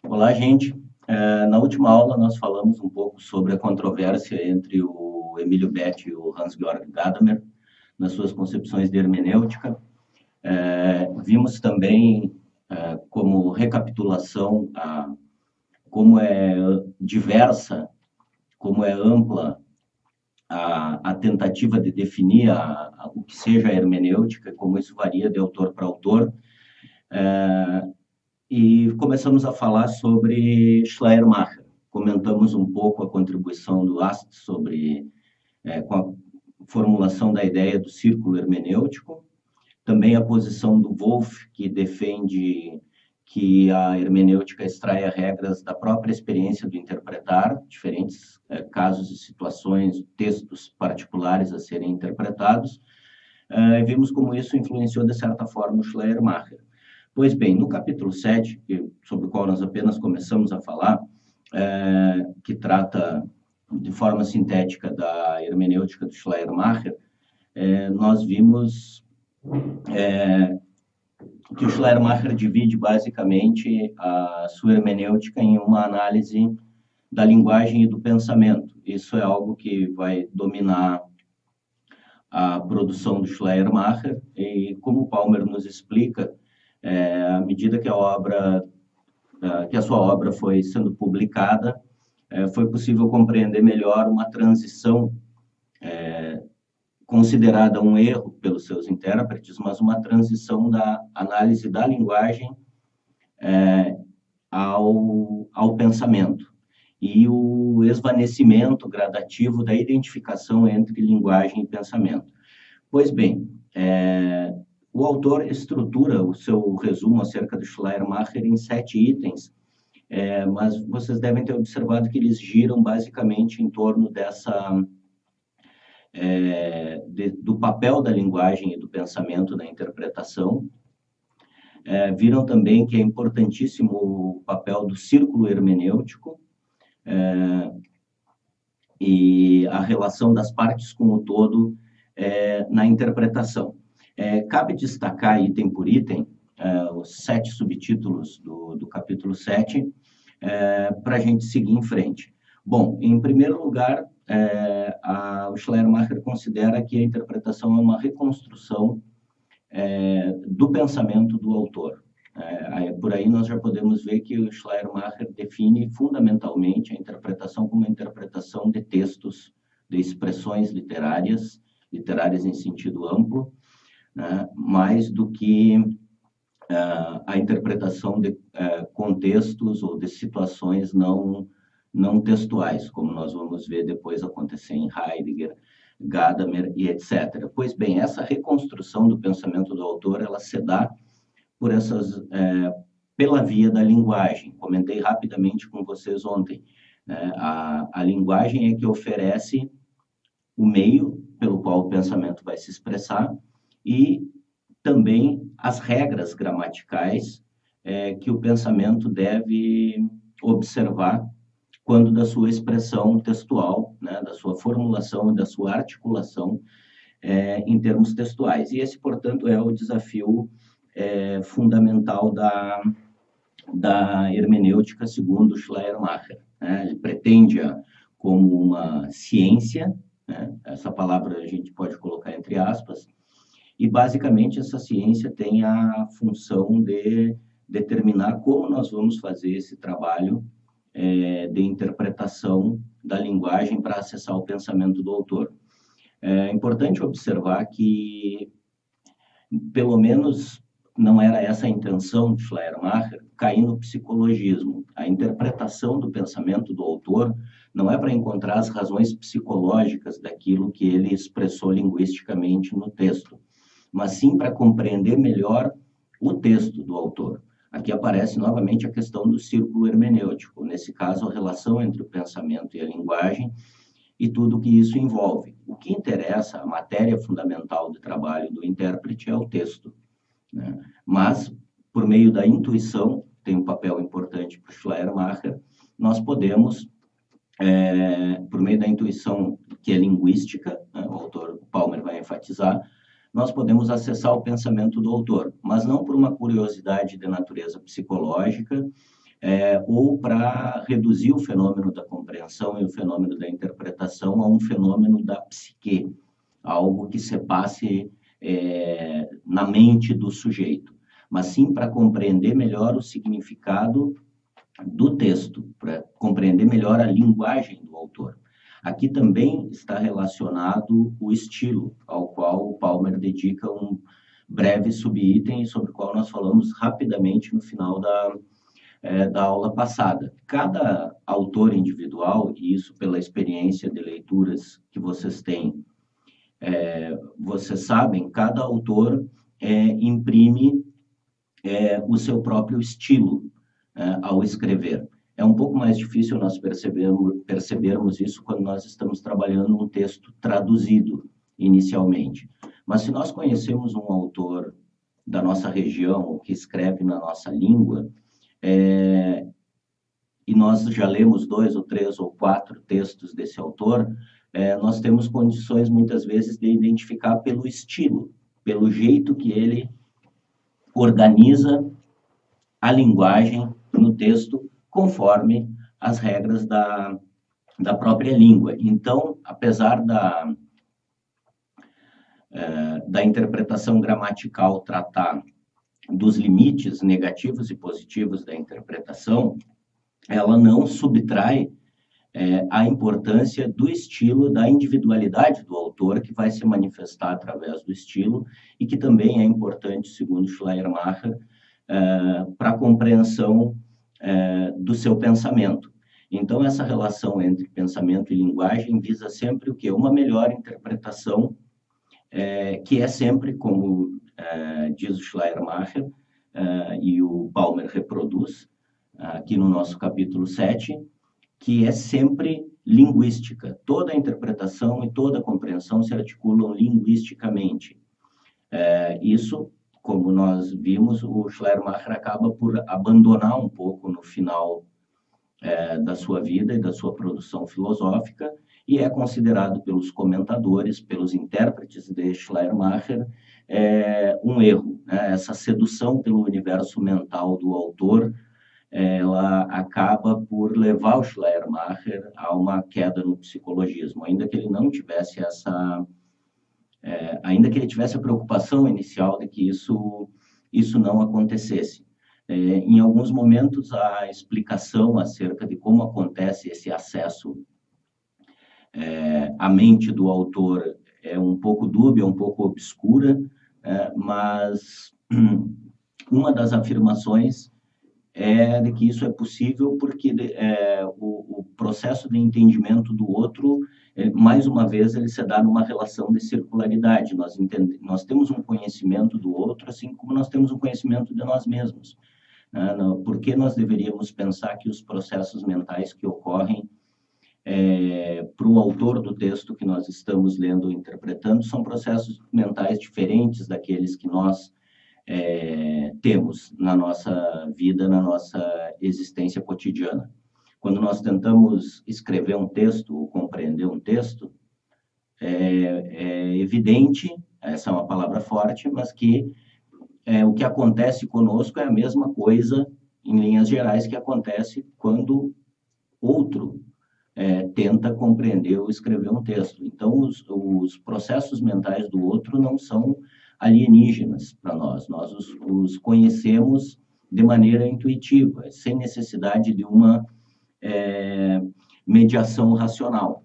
Olá, gente. Na última aula, nós falamos um pouco sobre a controvérsia entre o Emílio Betti e o Hans-Georg Gadamer nas suas concepções de hermenêutica. Vimos também, como recapitulação, como é diversa, como é ampla a tentativa de definir o que seja a hermenêutica, como isso varia de autor para autor. E começamos a falar sobre Schleiermacher. Comentamos um pouco a contribuição do Ast com a formulação da ideia do círculo hermenêutico, também a posição do Wolff, que defende que a hermenêutica extraia regras da própria experiência do interpretar, diferentes casos e situações, textos particulares a serem interpretados. Vimos como isso influenciou, de certa forma, o Schleiermacher. Pois bem, no capítulo 7, sobre o qual nós apenas começamos a falar, que trata de forma sintética da hermenêutica do Schleiermacher, nós vimos que o Schleiermacher divide basicamente a sua hermenêutica em uma análise da linguagem e do pensamento. Isso é algo que vai dominar a produção do Schleiermacher, e como o Palmer nos explica, à medida que a sua obra foi sendo publicada, foi possível compreender melhor uma transição considerada um erro pelos seus intérpretes, mas uma transição da análise da linguagem ao pensamento, e o esvanecimento gradativo da identificação entre linguagem e pensamento. Pois bem, o autor estrutura o seu resumo acerca do Schleiermacher em 7 itens, mas vocês devem ter observado que eles giram basicamente em torno do papel da linguagem e do pensamento na interpretação. Viram também que é importantíssimo o papel do círculo hermenêutico e a relação das partes com o todo na interpretação. Cabe destacar, item por item, os 7 subtítulos do capítulo 7, para a gente seguir em frente. Bom, em primeiro lugar, o Schleiermacher considera que a interpretação é uma reconstrução do pensamento do autor. Por aí nós já podemos ver que o Schleiermacher define fundamentalmente a interpretação como uma interpretação de textos, de expressões literárias em sentido amplo, mais do que a interpretação de contextos ou de situações não textuais, como nós vamos ver depois acontecer em Heidegger, Gadamer e etc. Pois bem, essa reconstrução do pensamento do autor, ela se dá pela via da linguagem. Comentei rapidamente com vocês ontem. A linguagem é que oferece o meio pelo qual o pensamento vai se expressar e também as regras gramaticais que o pensamento deve observar quando da sua expressão textual, da sua formulação e da sua articulação em termos textuais. E esse, portanto, é o desafio fundamental da hermenêutica segundo Schleiermacher. Ele pretende-a como uma ciência, essa palavra a gente pode colocar entre aspas, e basicamente essa ciência tem a função de determinar como nós vamos fazer esse trabalho de interpretação da linguagem para acessar o pensamento do autor. É importante observar que, pelo menos, não era essa a intenção de Schleiermacher, cair no psicologismo. A interpretação do pensamento do autor não é para encontrar as razões psicológicas daquilo que ele expressou linguisticamente no texto, mas sim para compreender melhor o texto do autor. Aqui aparece novamente a questão do círculo hermenêutico, nesse caso a relação entre o pensamento e a linguagem e tudo o que isso envolve. O que interessa, a matéria fundamental do trabalho do intérprete é o texto, mas, por meio da intuição, tem um papel importante para o Schleiermacher, nós podemos, por meio da intuição que é linguística, o autor Palmer vai enfatizar, nós podemos acessar o pensamento do autor, mas não por uma curiosidade de natureza psicológica, ou para reduzir o fenômeno da compreensão e o fenômeno da interpretação a um fenômeno da psique, algo que se passe na mente do sujeito, mas sim para compreender melhor o significado do texto, para compreender melhor a linguagem do autor. Aqui também está relacionado o estilo, ao qual o Palmer dedica um breve subitem, sobre o qual nós falamos rapidamente no final da aula passada. Cada autor individual, e isso pela experiência de leituras que vocês têm, vocês sabem, cada autor imprime o seu próprio estilo ao escrever. É um pouco mais difícil nós percebermos isso quando nós estamos trabalhando um texto traduzido inicialmente. Mas se nós conhecemos um autor da nossa região, que escreve na nossa língua, e nós já lemos 2 ou 3 ou 4 textos desse autor, nós temos condições muitas vezes de identificar pelo estilo, pelo jeito que ele organiza a linguagem no texto conforme as regras da própria língua. Então, apesar da interpretação gramatical tratar dos limites negativos e positivos da interpretação, ela não subtrai a importância do estilo, da individualidade do autor, que vai se manifestar através do estilo, e que também é importante, segundo Schleiermacher, para a compreensão do seu pensamento. Então, essa relação entre pensamento e linguagem visa sempre o quê? Uma melhor interpretação, que é sempre, como diz o Schleiermacher, e o Palmer reproduz, aqui no nosso capítulo 7, que é sempre linguística. Toda a interpretação e toda a compreensão se articulam linguisticamente. Isso, como nós vimos, o Schleiermacher acaba por abandonar um pouco no final da sua vida e da sua produção filosófica, e é considerado pelos comentadores, pelos intérpretes de Schleiermacher, um erro. Essa sedução pelo universo mental do autor, ela acaba por levar o Schleiermacher a uma queda no psicologismo, ainda que ele não tivesse ainda que ele tivesse a preocupação inicial de que isso não acontecesse. Em alguns momentos, a explicação acerca de como acontece esse acesso à mente do autor é um pouco dúbia, um pouco obscura, mas uma das afirmações é de que isso é possível porque o processo de entendimento do outro, mais uma vez, ele se dá numa relação de circularidade. Nós temos um conhecimento do outro, assim como nós temos um conhecimento de nós mesmos. Por que nós deveríamos pensar que os processos mentais que ocorrem para o autor do texto que nós estamos lendo ou interpretando são processos mentais diferentes daqueles que nós temos na nossa vida, na nossa existência cotidiana. Quando nós tentamos escrever um texto ou compreender um texto, é evidente, essa é uma palavra forte, mas que o que acontece conosco é a mesma coisa, em linhas gerais, que acontece quando outro tenta compreender ou escrever um texto. Então, os processos mentais do outro não são alienígenas para nós. Nós os conhecemos de maneira intuitiva, sem necessidade de uma mediação racional.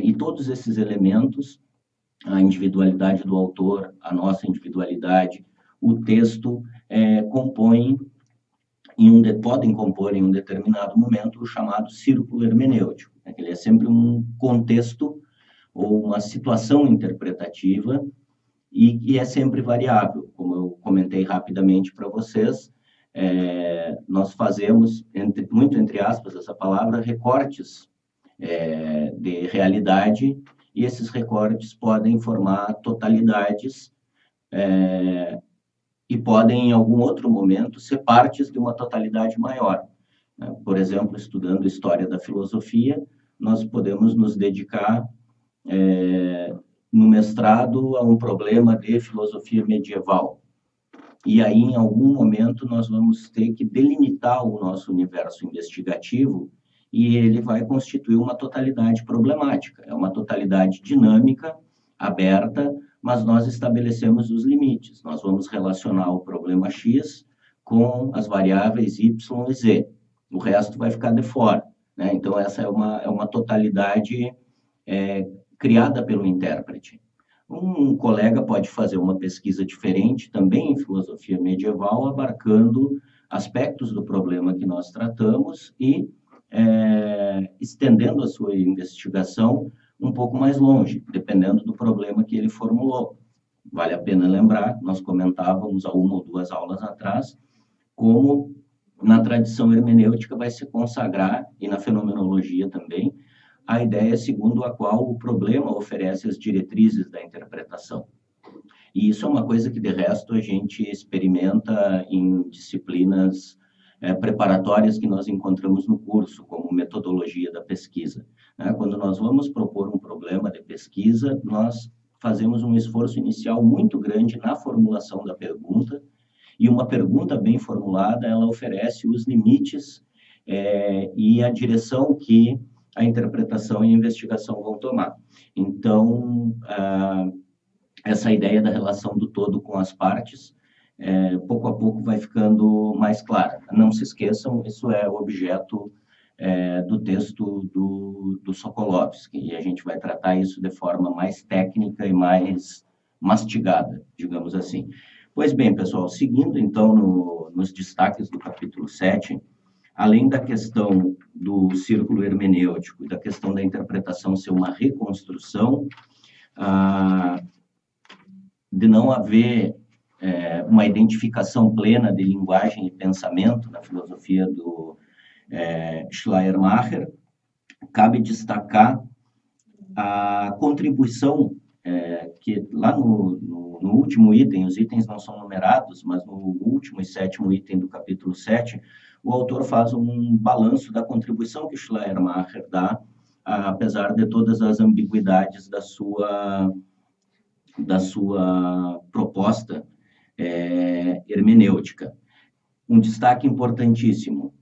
E todos esses elementos, a individualidade do autor, a nossa individualidade, o texto, podem compor em um determinado momento o chamado círculo hermenêutico. Ele é sempre um contexto ou uma situação interpretativa e é sempre variável. Como eu comentei rapidamente para vocês, nós fazemos, muito entre aspas, essa palavra, recortes de realidade, e esses recortes podem formar totalidades e podem, em algum outro momento, ser partes de uma totalidade maior. Por exemplo, estudando história da filosofia, nós podemos nos dedicar no mestrado a um problema de filosofia medieval. e aí, em algum momento, nós vamos ter que delimitar o nosso universo investigativo e ele vai constituir uma totalidade problemática. É uma totalidade dinâmica, aberta, mas nós estabelecemos os limites. Nós vamos relacionar o problema X com as variáveis Y e Z. O resto vai ficar de fora, né? Então, essa é uma totalidade criada pelo intérprete. Um colega pode fazer uma pesquisa diferente, também em filosofia medieval, abarcando aspectos do problema que nós tratamos e estendendo a sua investigação um pouco mais longe, dependendo do problema que ele formulou. Vale a pena lembrar, nós comentávamos há uma ou duas aulas atrás, como na tradição hermenêutica vai se consagrar, e na fenomenologia também, a ideia segundo a qual o problema oferece as diretrizes da interpretação. E isso é uma coisa que, de resto, a gente experimenta em disciplinas preparatórias que nós encontramos no curso, como metodologia da pesquisa. Quando nós vamos propor um problema de pesquisa, nós fazemos um esforço inicial muito grande na formulação da pergunta, e uma pergunta bem formulada, ela oferece os limites e a direção que a interpretação e a investigação vão tomar. Então, essa ideia da relação do todo com as partes, pouco a pouco vai ficando mais clara. Não se esqueçam, isso é objeto do texto do Sokolovsky, e a gente vai tratar isso de forma mais técnica e mais mastigada, digamos assim. Pois bem, pessoal, seguindo então nos destaques do capítulo 7, além da questão do círculo hermenêutico e da questão da interpretação ser uma reconstrução, de não haver uma identificação plena de linguagem e pensamento na filosofia do Schleiermacher, cabe destacar a contribuição que lá no último item, os itens não são numerados, mas no último e sétimo item do capítulo 7, o autor faz um balanço da contribuição que Schleiermacher dá, apesar de todas as ambiguidades da sua proposta hermenêutica. Um destaque importantíssimo,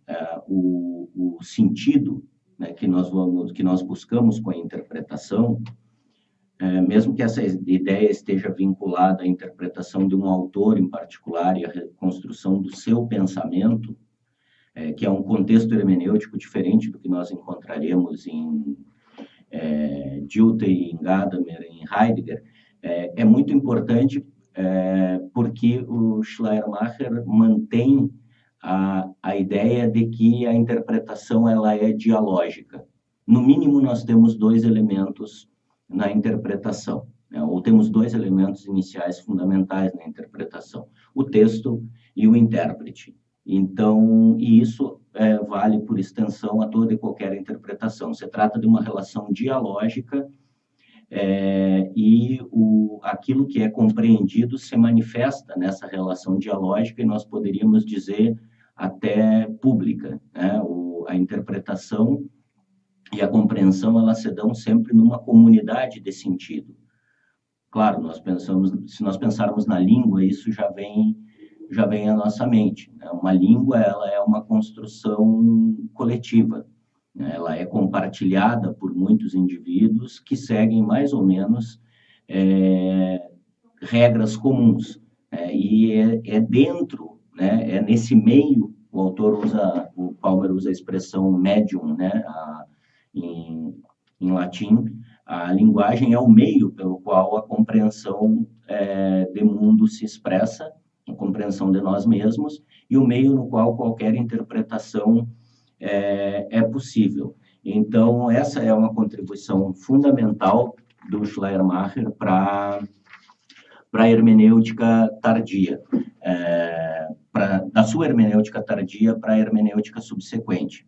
o sentido, né, que nós buscamos com a interpretação, mesmo que essa ideia esteja vinculada à interpretação de um autor em particular e à reconstrução do seu pensamento, que é um contexto hermenêutico diferente do que nós encontraremos em Dilthey, em Gadamer, em Heidegger, é muito importante porque o Schleiermacher mantém a ideia de que a interpretação ela é dialógica. No mínimo, nós temos dois elementos na interpretação, né? Ou temos dois elementos iniciais fundamentais na interpretação, o texto e o intérprete. Então, e isso vale por extensão a toda e qualquer interpretação. Se trata de uma relação dialógica e aquilo que é compreendido se manifesta nessa relação dialógica e nós poderíamos dizer até pública, né? A interpretação e a compreensão, elas se dão sempre numa comunidade de sentido. Claro, se nós pensarmos na língua, isso já vem à nossa mente, né? Uma língua, ela é uma construção coletiva, né? Ela é compartilhada por muitos indivíduos que seguem mais ou menos regras comuns, e é dentro, né? É nesse meio, o Palmer usa a expressão medium, né? Em latim, a linguagem é o meio pelo qual a compreensão de mundo se expressa, a compreensão de nós mesmos, e o meio no qual qualquer interpretação é possível. Então, essa é uma contribuição fundamental do Schleiermacher para a hermenêutica tardia, da sua hermenêutica tardia para a hermenêutica subsequente.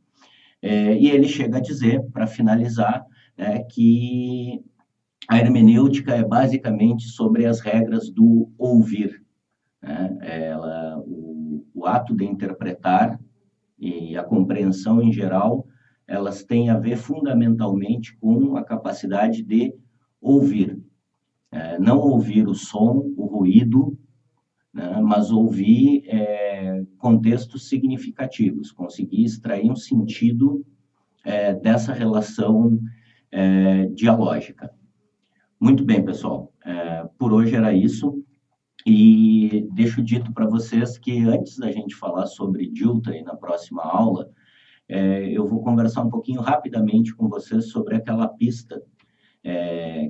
E ele chega a dizer, para finalizar, que a hermenêutica é basicamente sobre as regras do ouvir, né? O ato de interpretar e a compreensão em geral, elas têm a ver fundamentalmente com a capacidade de ouvir. Não ouvir o som, o ruído, né? Mas ouvir contextos significativos, conseguir extrair um sentido dessa relação dialógica. Muito bem, pessoal. Por hoje era isso. E deixo dito para vocês que antes da gente falar sobre Dilthey na próxima aula, eu vou conversar um pouquinho rapidamente com vocês sobre aquela pista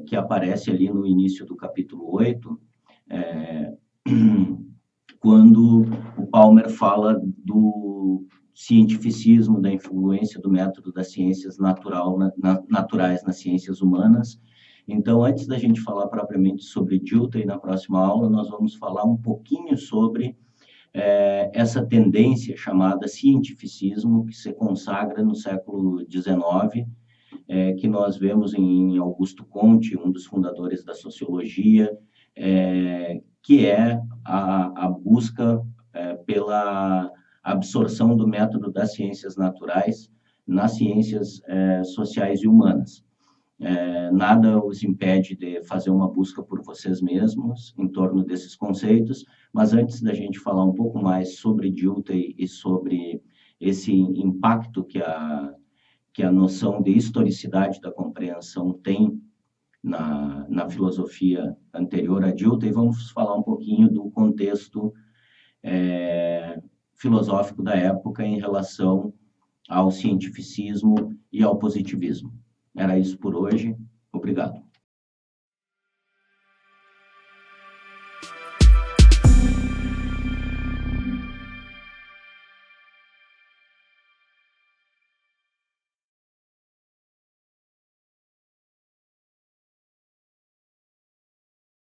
que aparece ali no início do capítulo 8, quando o Palmer fala do cientificismo, da influência do método das ciências naturais nas ciências humanas. Então, antes da gente falar propriamente sobre Dilthey na próxima aula, nós vamos falar um pouquinho sobre essa tendência chamada cientificismo, que se consagra no século XIX, que nós vemos em Augusto Comte, um dos fundadores da sociologia, que é a busca pela absorção do método das ciências naturais nas ciências sociais e humanas. Nada os impede de fazer uma busca por vocês mesmos em torno desses conceitos, mas antes da gente falar um pouco mais sobre Dilthey e sobre esse impacto que a noção de historicidade da compreensão tem na filosofia anterior a Dilthey, vamos falar um pouquinho do contexto filosófico da época em relação ao cientificismo e ao positivismo. Era isso por hoje. Obrigado.